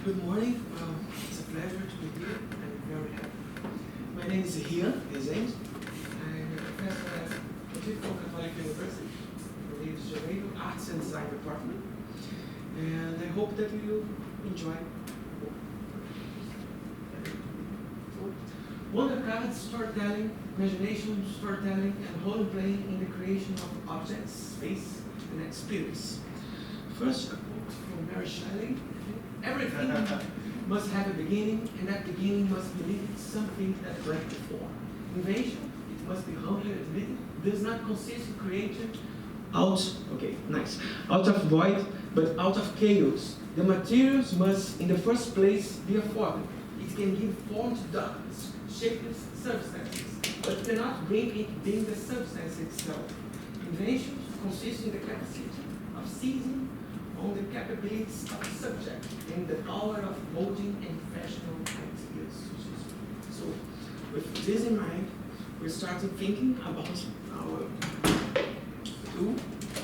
Good morning. It's a pleasure to be here. I'm very happy. My name is Rian Rezende. I'm a professor at Pontifical Catholic University, Rio de Janeiro, Arts and Design Department. And I hope that you will enjoy. Wonder cards, storytelling, imagination, storytelling, and role-playing in the creation of objects, space, and experience. First, a quote from Mary Shelley. Everything must have a beginning, and that beginning must believe something that went before. Invention, it must be humbly admitted, does not consist in creation out of void, but out of chaos. The materials must, in the first place, be afforded. It can give form to darkness, shapeless substances, but cannot bring it being the substance itself. Invention consists in the capacity of seizing on the capabilities of the subject and the power of molding and fashioning ideas. So, with this in mind, we started thinking about our tool,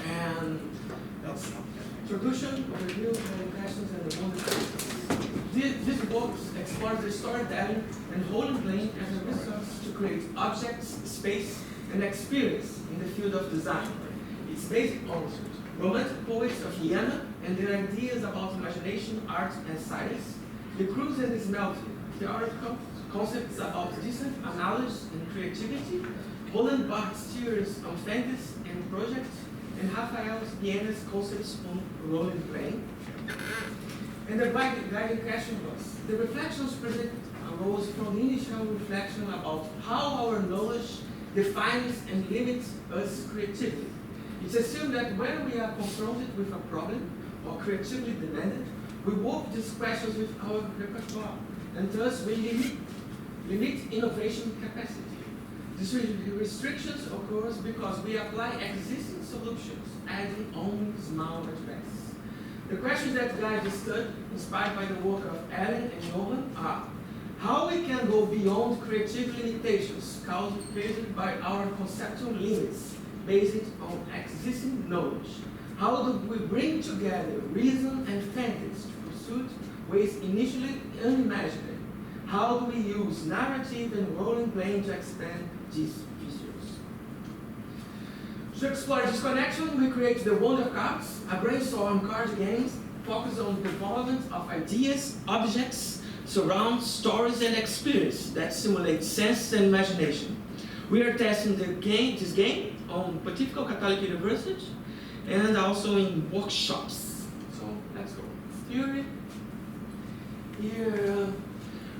and that's introduction, overview, and impressions, and the wonder. This book explores the storytelling and role-playing as a resource to create objects, space, and experience in the field of design. It's based on Romantic poets of Vienna and their ideas about imagination, art, and science, the cruise and the smelting, theoretical concepts about distant analysis and creativity, Roland Barthes' theories on fantasy and projects, and Raphael Vienna's concepts on role-playing. And the guiding question was, the reflections presented arose from the initial reflection about how our knowledge defines and limits us creatively. It's assumed that when we are confronted with a problem or creatively demanded, we work these questions with our repertoire, and thus we limit innovation capacity. These restrictions occur because we apply existing solutions, adding only small advances. The questions that guide this study, inspired by the work of Allen and Johan, are how we can go beyond creative limitations caused by our conceptual limits, based on existing knowledge. How do we bring together reason and fantasy to pursue ways initially unimaginable? How do we use narrative and role-playing to expand these visuals? To explore this connection, we create the Wonder Cards, a brainstorm card games focused on the development of ideas, objects, surround stories, and experience that simulate sense and imagination. We are testing this game on Pontifical Catholic University and also in workshops. So let's go. Theory. Here,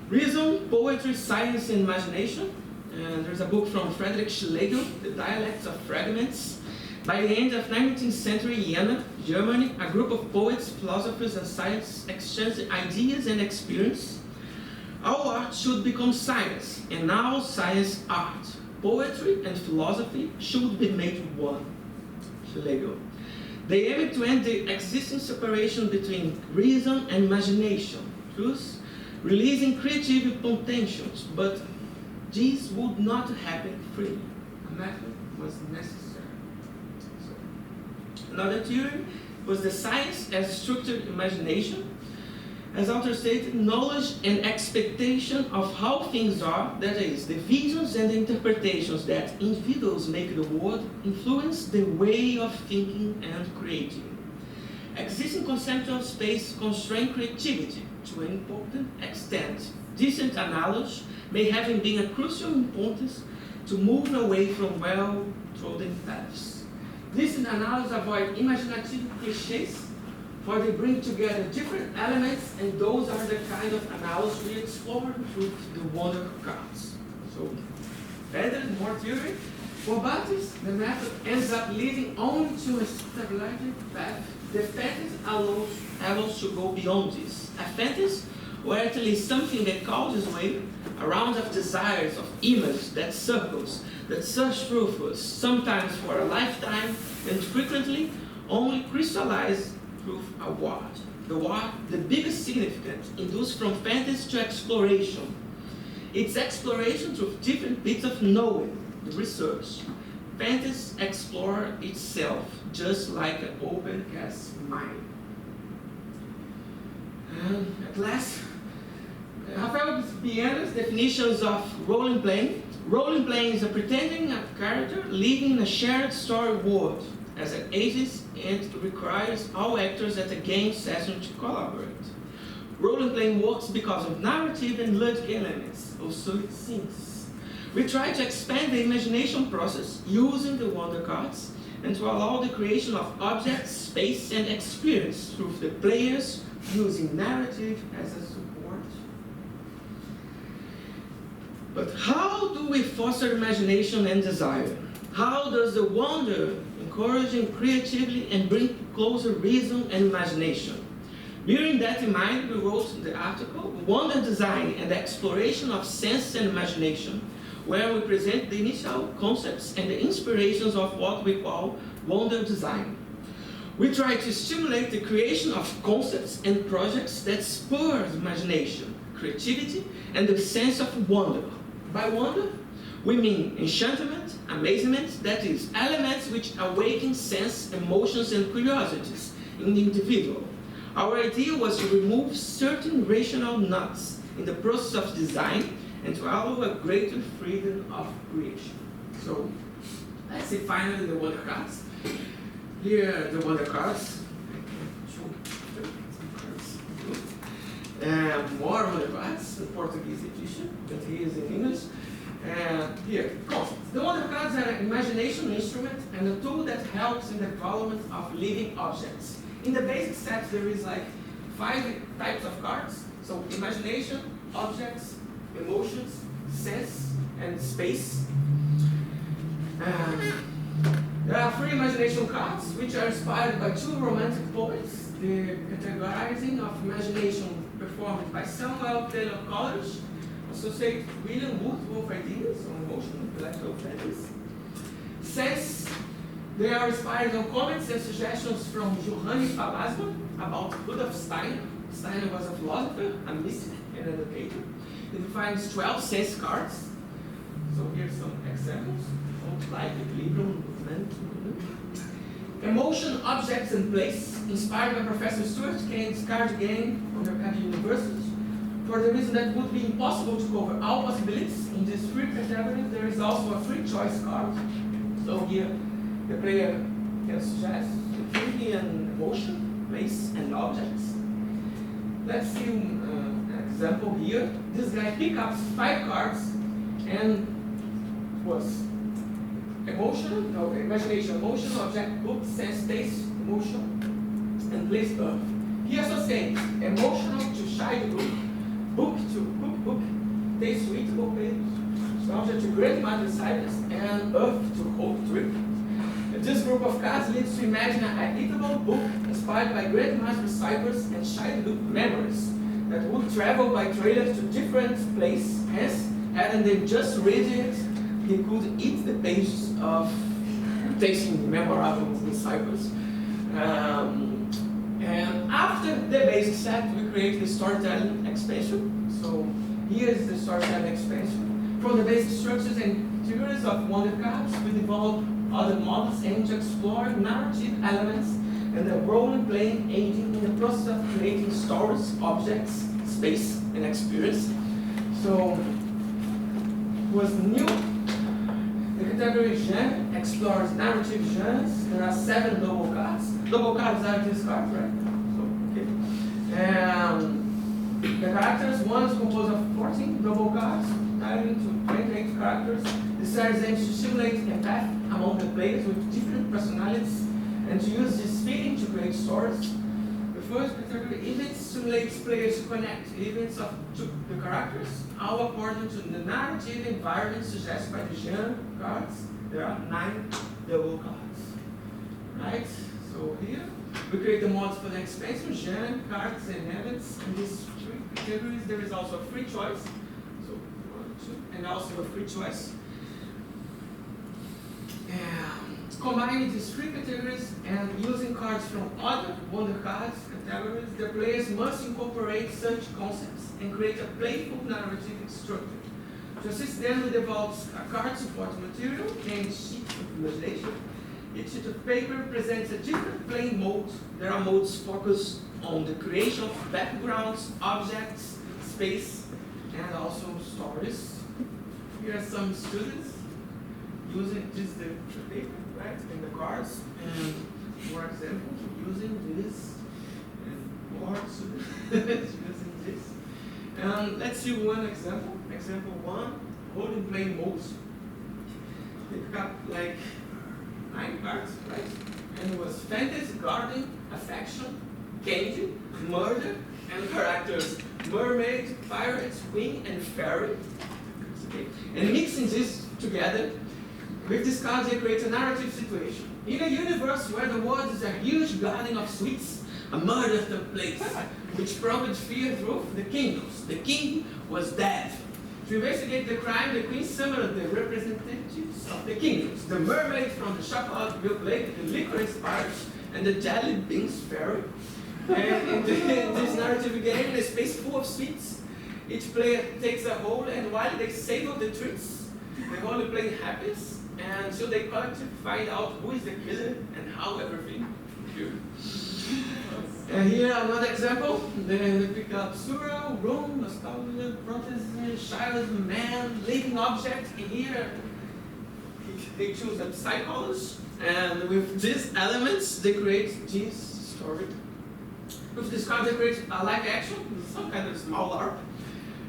reason, poetry, science, and imagination. And there's a book from Friedrich Schlegel, The Dialects of Fragments. By the end of 19th century Vienna, Germany, a group of poets, philosophers, and scientists exchanged ideas and experience. All art should become science, and now science art. Poetry and philosophy should be made one. Schlegel. They aim to end the existing separation between reason and imagination, thus releasing creative potentials, but this would not happen freely. A method was necessary. Another theory was the science as structured imagination. As author stated, knowledge and expectation of how things are, that is, the visions and interpretations that individuals make the world, influence the way of thinking and creating. Existing conceptual space constrain creativity to an important extent. Decent analogy may have been a crucial importance to move away from well-trodden paths. Decent analogies avoid imaginative cliches, for they bring together different elements, and those are the kind of analogies we explore through the Wonder Cards. So, better, more theory. For Barthes, the method ends up leading only to a stabilized path. The fantasy allows to go beyond this. A fantasy, or at least something that causes way, a round of desires, of images that circles, that search through us, sometimes for a lifetime, and frequently only crystallize through a word. The word, the biggest significance, induced from fantasy to exploration. It's exploration through different bits of knowing, the research. Fantasy explores itself, just like an open cast mind. And at last, Rafael Bienna's definitions of role-playing. Role-playing is a pretending a character living in a shared story world as an agent, and requires all actors at a game session to collaborate. Role-playing works because of narrative and logic elements, also it seems. We try to expand the imagination process using the wonder cards and to allow the creation of objects, space, and experience through the players using narrative as a support. But how do we foster imagination and desire? How does the wonder encourage creativity and bring closer reason and imagination? Bearing that in mind, we wrote the article, Wonder Design and the Exploration of Sense and Imagination, where we present the initial concepts and the inspirations of what we call wonder design. We try to stimulate the creation of concepts and projects that spur imagination, creativity, and the sense of wonder. By wonder, we mean enchantment, amazement, that is, elements which awaken sense, emotions, and curiosities in the individual. Our idea was to remove certain rational knots in the process of design and to allow a greater freedom of creation. So, let's see finally the wonder cards. Here are the wonder cards. More wonder cards, the Portuguese edition, but here is in English. Here, concepts. The wonder cards are an imagination instrument and a tool that helps in the development of living objects. In the basic set, there is like 5 types of cards. So imagination, objects, emotions, sense, and space. There are 3 imagination cards, which are inspired by 2 romantic poets. The categorizing of imagination performed by Samuel Taylor Coleridge, associate William Wordsworth ideas on emotional intellectual values. Sense, they are inspired on comments and suggestions from Johannes Palasma about Rudolf Steiner. Steiner was a philosopher, a mystic, and an educator. It defines 12 sense cards. So here's some examples. Like equilibrium, movement. Emotion, objects, and place, inspired by Professor Stuart Kane's card game at the university. For the reason that it would be impossible to cover all possibilities in this 3 categories, there is also a free choice card. So here, the player can suggest activity and emotion, place, and objects. Let's see an example here. This guy picked up 5 cards and was emotion, no, imagination, emotion, object, book, sense, taste, emotion, and place earth. He associates emotional to shy book, book to book, taste to eat book, object to great mind silence, and earth to hold trip. This group of cards leads to imagine an eatable book inspired by great master ciphers and shy book memories that would travel by trailer to different places. Hence, hadn't they just read it, he could eat the pages of tasting memorable ciphers. And after the basic set, we create the storytelling expansion. So here is the storytelling expansion. From the basic structures and theories of wonder cards, we develop other models aiming to explore narrative elements and the role-playing aiding in the process of creating stories, objects, space, and experience. So, what's new? The category genre explores narrative genres. There are 7 double cards. Double cards are these cards, right? So, okay. The characters, one is composed of 14 double cards, divided into 28 characters. The series aims to simulate empathy among the players with different personalities and to use this feeling to create stories. The first category, events, simulates players to connect events to the characters, all according to the narrative environment suggested by the genre cards. There are 9 double cards. Right? So here, we create the mods for the expansion, genre, cards, and events. In these 3 categories, there is also a free choice. So, 1, 2, and also a free choice. Combining these 3 categories and using cards from other wonder cards categories, the players must incorporate such concepts and create a playful narrative structure. To assist them, we develop a card support material named sheets of imagination. Each sheet of paper presents a different playing mode. There are modes focused on the creation of backgrounds, objects, space, and also stories. Here are some students using this the paper, right, in the cards, and for example, using this, and more students using this. And let's see one example. Example one, role-play modes. They got like 9 cards, right? And it was fantasy, garden, affection, candy, murder, and characters: mermaid, pirate, queen, and fairy. Okay. And mixing this together with these cards, they create a narrative situation. In a universe where the world is a huge garden of sweets, a murder took place, which prompted fear through the kingdoms. The king was dead. To investigate the crime, the queen summoned the representatives of the kingdoms: the mermaid from the chocolate milk lake, the licorice pirate, and the jelly beans fairy. And in this narrative game, in a space full of sweets, each player takes a role, and while they savor the treats, the role playing happens, and until they collectively find out who is the killer and how everything occurred. And here another example. They pick up surreal, room, nostalgia, protest, child, man, living object. And here they choose a psychologist, and with these elements they create this story. With this card they create a live action, some kind of small LARP.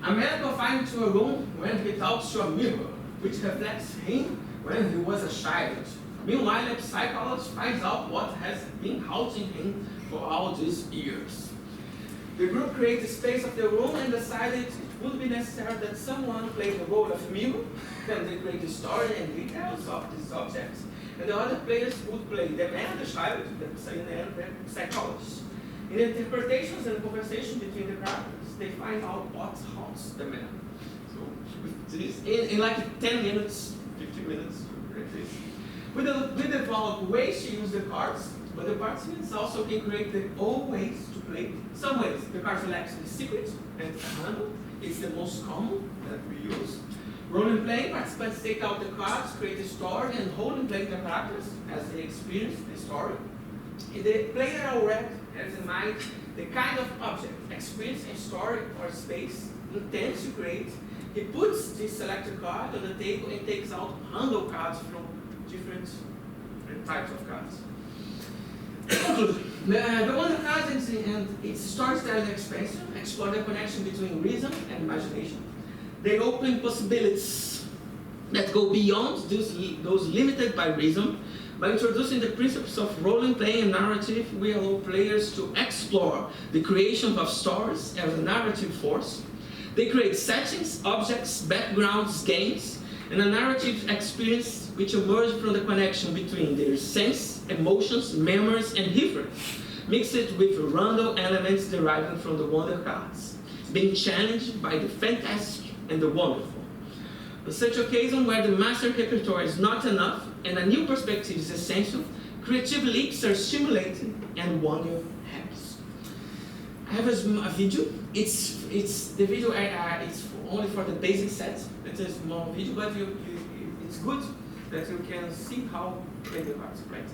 A man confined to a room when he talks to a mirror, which reflects him when he was a child. Meanwhile, a psychologist finds out what has been haunting him for all these years. The group created the space of the room and decided it would be necessary that someone play the role of mirror, and they create the story and details of these objects. And the other players would play the man, the child, the psychologist. In the interpretations and conversation between the characters, they find out what haunts the man. So with this, in like 10 minutes, 15 minutes, we develop ways to use the cards, but the participants also can create their own ways to play. Some ways, the cards will actually secret and handle. It's the most common that we use. Role playing, participants take out the cards, create a story, and hold and play the characters as they experience the story. And the player already has in mind the kind of object, experience, and story or space intends to create. He puts this selected card on the table and takes out handle cards from different types of cards. The Wonder Cards and its storytelling expansion explore the connection between reason and imagination. They open possibilities that go beyond those limited by reason. By introducing the principles of role-playing and narrative, we allow players to explore the creation of stories as a narrative force. They create settings, objects, backgrounds, games, and a narrative experience which emerge from the connection between their sense, emotions, memories, and reference, mixed with random elements deriving from the Wonder Cards, being challenged by the fantastic and the wonderful. On such occasion where the master repertoire is not enough and a new perspective is essential, creative leaps are stimulated and wonder happens. I have a video. It's the video. It's only for the basic set. It's a small video, but it's good that you can see how play the cards, right?